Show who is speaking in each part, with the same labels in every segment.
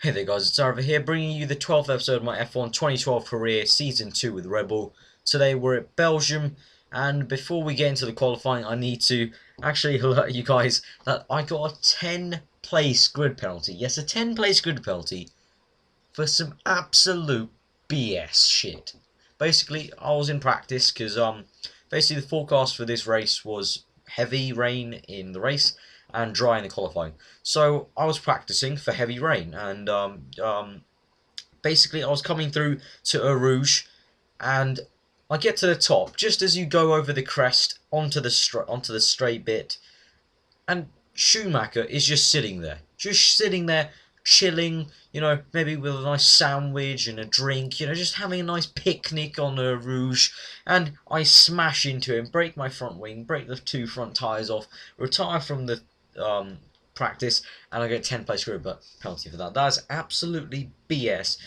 Speaker 1: Hey there guys, it's Arthur here, bringing you the 12th episode of my F1 2012 career, Season 2 with Red Bull. Today we're at Belgium, and before we get into the qualifying, I need to actually alert you guys that I got a 10 place grid penalty. Yes, a 10 place grid penalty for some absolute BS shit. Basically, I was in practice, because basically the forecast for this race was heavy rain in the race, and dry in the qualifying. So I was practicing for heavy rain, and basically I was coming through to Eau Rouge, and I get to the top just as you go over the crest onto the straight bit, and Schumacher is just sitting there, chilling, maybe with a nice sandwich and a drink, just having a nice picnic on Eau Rouge, and I smash into him, break my front wing, break the two front tyres off, retire from the practice, and I get 10 place grid penalty for that. That is absolutely BS,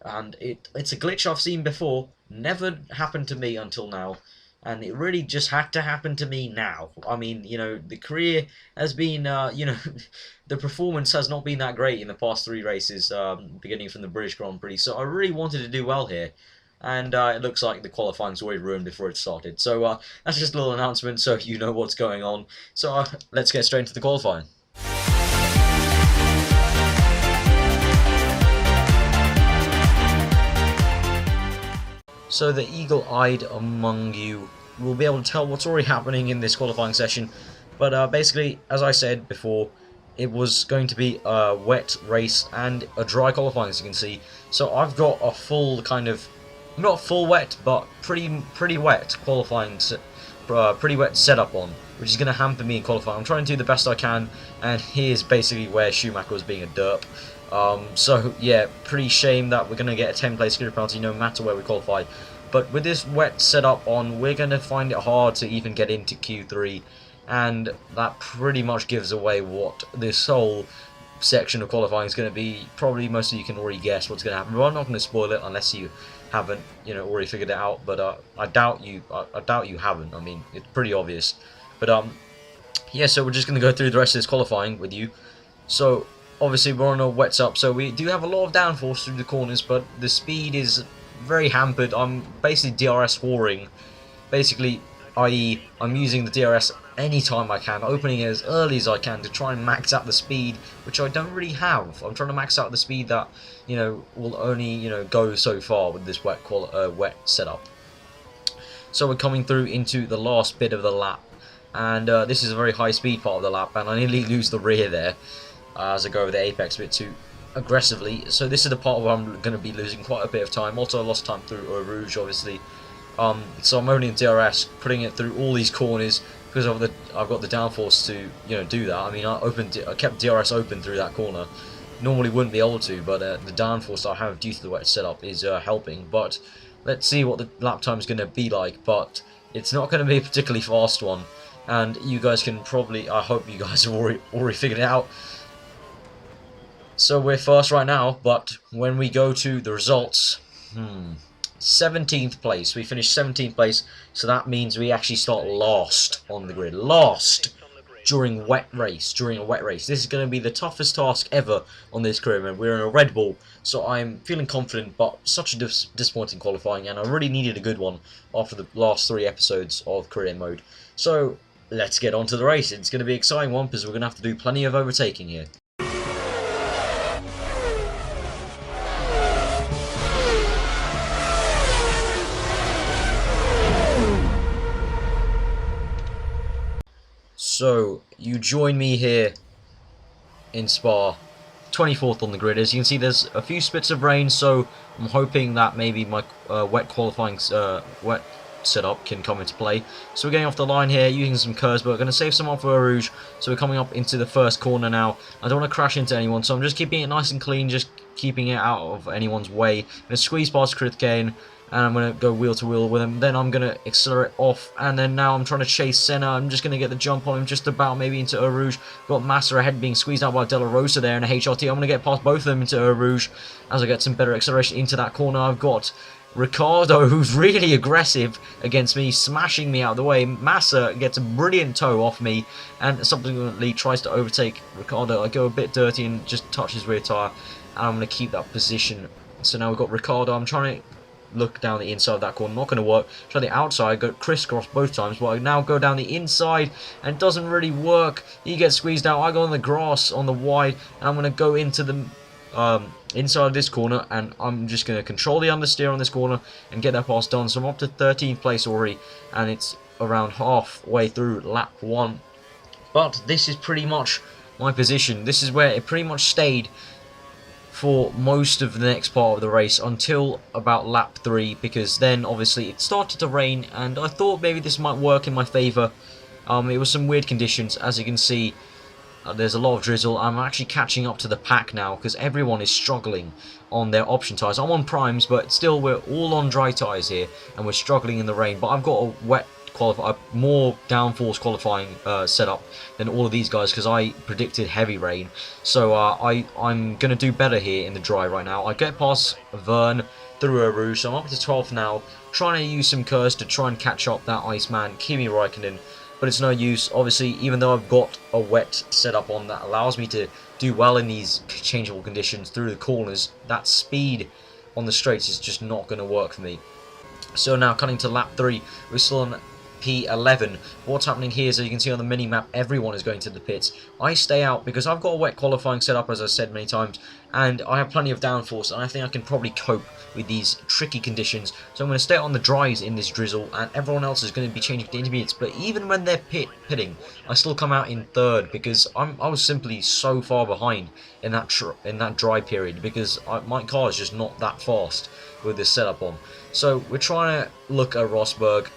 Speaker 1: and it's a glitch I've seen before, never happened to me until now, and it really just had to happen to me now. I mean, the career has been, the performance has not been that great in the past 3 races, beginning from the British Grand Prix, so I really wanted to do well here. And it looks like the qualifying's already ruined before it started. So that's just a little announcement so you know what's going on. So let's get straight into the qualifying. So the eagle-eyed among you will be able to tell what's already happening in this qualifying session. But basically, as I said before, it was going to be a wet race and a dry qualifying, as you can see. So I've got a full kind of, not full wet, but pretty wet qualifying, pretty wet setup on, which is going to hamper me in qualifying. I'm trying to do the best I can, and here's basically where Schumacher was being a derp. So yeah, pretty shame that we're going to get a 10 place grid penalty no matter where we qualify. But with this wet setup on, we're going to find it hard to even get into Q3, and that pretty much gives away what this whole section of qualifying is going to be. Probably most of you can already guess what's going to happen, but I'm not going to spoil it unless you haven't, already figured it out. But I doubt you haven't. I mean, it's pretty obvious. But yeah, so we're just going to go through the rest of this qualifying with you. So obviously we're on a wet up, so we do have a lot of downforce through the corners, but the speed is very hampered. I'm basically DRS whoring, basically, i.e. I'm using the DRS anytime I can, opening it as early as I can to try and max out the speed, which I don't really have. I'm trying to max out the speed that, will only, go so far with this wet setup. So we're coming through into the last bit of the lap, and this is a very high speed part of the lap, and I nearly lose the rear there as I go over the apex a bit too aggressively. So this is the part where I'm going to be losing quite a bit of time. Also I lost time through Eau Rouge, obviously. So I'm only in DRS, putting it through all these corners because I've got the downforce to do that. I mean, I kept DRS open through that corner. Normally wouldn't be able to, but the downforce I have due to the wet setup is helping. But let's see what the lap time is going to be like. But it's not going to be a particularly fast one, and you guys can probably, I hope you guys have already figured it out. So we're first right now, but when we go to the results, 17th place. We finished 17th place, so that means we actually start last on the grid. Last during a wet race. This is going to be the toughest task ever on this career, man. We're in a Red Bull, so I'm feeling confident, but such a disappointing qualifying, and I really needed a good one after the last 3 episodes of career mode. So let's get on to the race. It's going to be an exciting one because we're going to have to do plenty of overtaking here. So, you join me here in Spa, 24th on the grid. As you can see, there's a few spits of rain, so I'm hoping that maybe my wet qualifying wet setup can come into play. So we're getting off the line here, using some curves, but we're going to save some off for Eau Rouge. So we're coming up into the first corner now. I don't want to crash into anyone, so I'm just keeping it nice and clean, just keeping it out of anyone's way. I'm going to squeeze past Krewella, and I'm going to go wheel to wheel with him. Then I'm going to accelerate off, and then now I'm trying to chase Senna. I'm just going to get the jump on him just about maybe into Eau Rouge. Got Massa ahead being squeezed out by De La Rosa there in a HRT. I'm going to get past both of them into Eau Rouge as I get some better acceleration into that corner. I've got Ricciardo, who's really aggressive against me, smashing me out of the way. Massa gets a brilliant toe off me and subsequently tries to overtake Ricciardo. I go a bit dirty and just touch his rear tyre. and I'm going to keep that position. So now we've got Ricciardo. I'm trying to look down the inside of that corner, not going to work. Try the outside, go crisscross both times, but I now go down the inside, and it doesn't really work. He gets squeezed out. I go on the grass on the wide, and I'm going to go into the inside of this corner, and I'm just going to control the understeer on this corner and get that pass done. So I'm up to 13th place already, and it's around halfway through lap 1. But this is pretty much my position. This is where it pretty much stayed for most of the next part of the race until about lap 3, because then obviously it started to rain, and I thought maybe this might work in my favour. It was some weird conditions, as you can see. There's a lot of drizzle. I'm actually catching up to the pack now because everyone is struggling on their option tyres. I'm on primes, but still we're all on dry tyres here, and we're struggling in the rain. But I've got a wet a more downforce qualifying setup than all of these guys, because I predicted heavy rain. So I'm going to do better here in the dry right now. I get past Vern through a Rouge, so I'm up to 12th now, trying to use some curves to try and catch up that Iceman, Kimi Räikkönen. But it's no use. Obviously, even though I've got a wet setup on that allows me to do well in these changeable conditions through the corners, that speed on the straights is just not going to work for me. So now cutting to lap 3, we're still on P11. What's happening here is, as you can see on the mini-map, everyone is going to the pits. I stay out because I've got a wet qualifying setup, as I said many times, and I have plenty of downforce, and I think I can probably cope with these tricky conditions. So I'm going to stay on the dries in this drizzle, and everyone else is going to be changing to intermediates. But even when they're pitting, I still come out in 3rd because I was simply so far behind in that dry period, because my car is just not that fast with this setup on. So we're trying to look at Rosberg,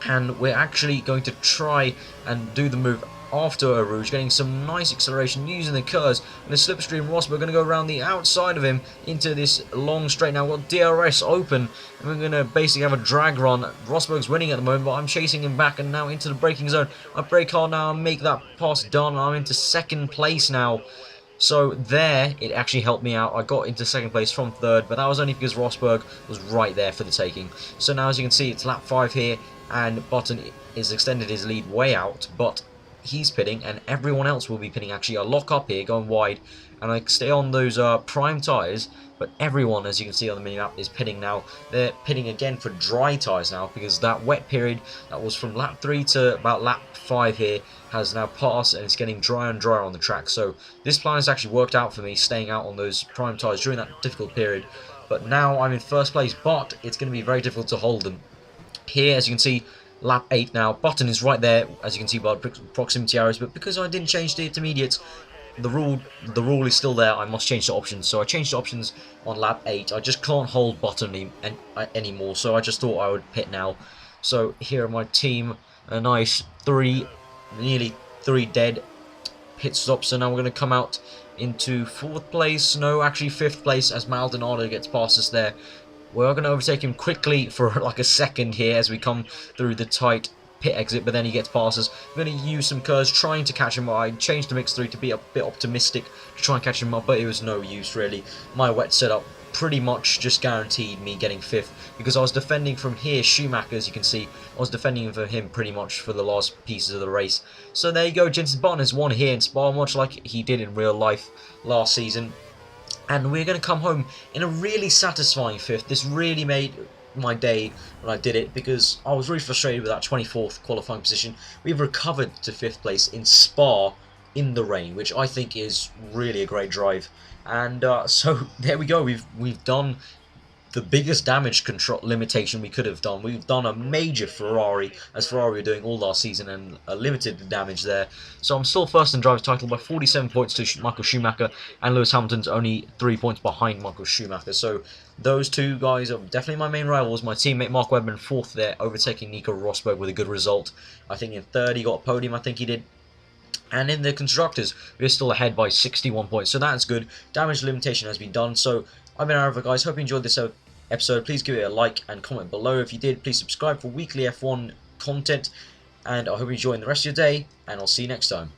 Speaker 1: and we're actually going to try and do the move after a Rouge, getting some nice acceleration using the curves, and the slipstream Rosberg going to go around the outside of him into this long straight. Now we've got DRS open, and we're going to basically have a drag run. Rosberg's winning at the moment, but I'm chasing him back, and now into the braking zone. I brake hard now and make that pass done. I'm into 2nd place now. So there, it actually helped me out. I got into 2nd place from 3rd, but that was only because Rosberg was right there for the taking. So now, as you can see, it's lap 5 here, and Button has extended his lead way out, but he's pitting, and everyone else will be pitting. Actually, I lock up here, going wide, and I stay on those prime tyres, but everyone, as you can see on the mini-map, is pitting now. They're pitting again for dry tyres now, because that wet period that was from lap 3 to about lap 5 here has now passed, and it's getting drier and drier on the track. So this plan has actually worked out for me, staying out on those prime tyres during that difficult period. But now I'm in 1st place, but it's going to be very difficult to hold them. Here, as you can see, lap 8 now. Button is right there, as you can see by proximity arrows, but because I didn't change the intermediates, the rule is still there. I must change the options. So I changed the options on lap 8. I just can't hold Button anymore, so I just thought I would pit now. So here are my team, a nice nearly 3 dead pit stops. So now we're going to come out into 4th place, no, actually 5th place, as Maldonado gets past us there. We're going to overtake him quickly for like a second here as we come through the tight pit exit, but then he gets past us. I'm going to use some curves trying to catch him. I changed to mix 3 to be a bit optimistic to try and catch him up, but it was no use really. My wet setup pretty much just guaranteed me getting 5th, because I was defending from here. Schumacher, as you can see, I was defending for him pretty much for the last pieces of the race. So there you go, Jenson Button has won here in Spa, much like he did in real life last season. And we're going to come home in a really satisfying 5th. This really made my day when I did it, because I was really frustrated with that 24th qualifying position. We've recovered to 5th place in Spa in the rain, which I think is really a great drive. And so there we go. We've done the biggest damage control limitation we could have done. We've done a major Ferrari, as Ferrari were doing all last season, and limited the damage there. So I'm still first in driver's title by 47 points to Michael Schumacher, and Lewis Hamilton's only 3 points behind Michael Schumacher. So those two guys are definitely my main rivals. My teammate Mark Webber in 4th there, overtaking Nico Rosberg with a good result. I think in 3rd he got a podium, I think he did. And in the constructors, we're still ahead by 61 points, so that's good. Damage limitation has been done. So I've been Arava, guys. Hope you enjoyed this episode. Please give it a like and comment below. If you did, please subscribe for weekly F1 content. And I hope you enjoy the rest of your day, and I'll see you next time.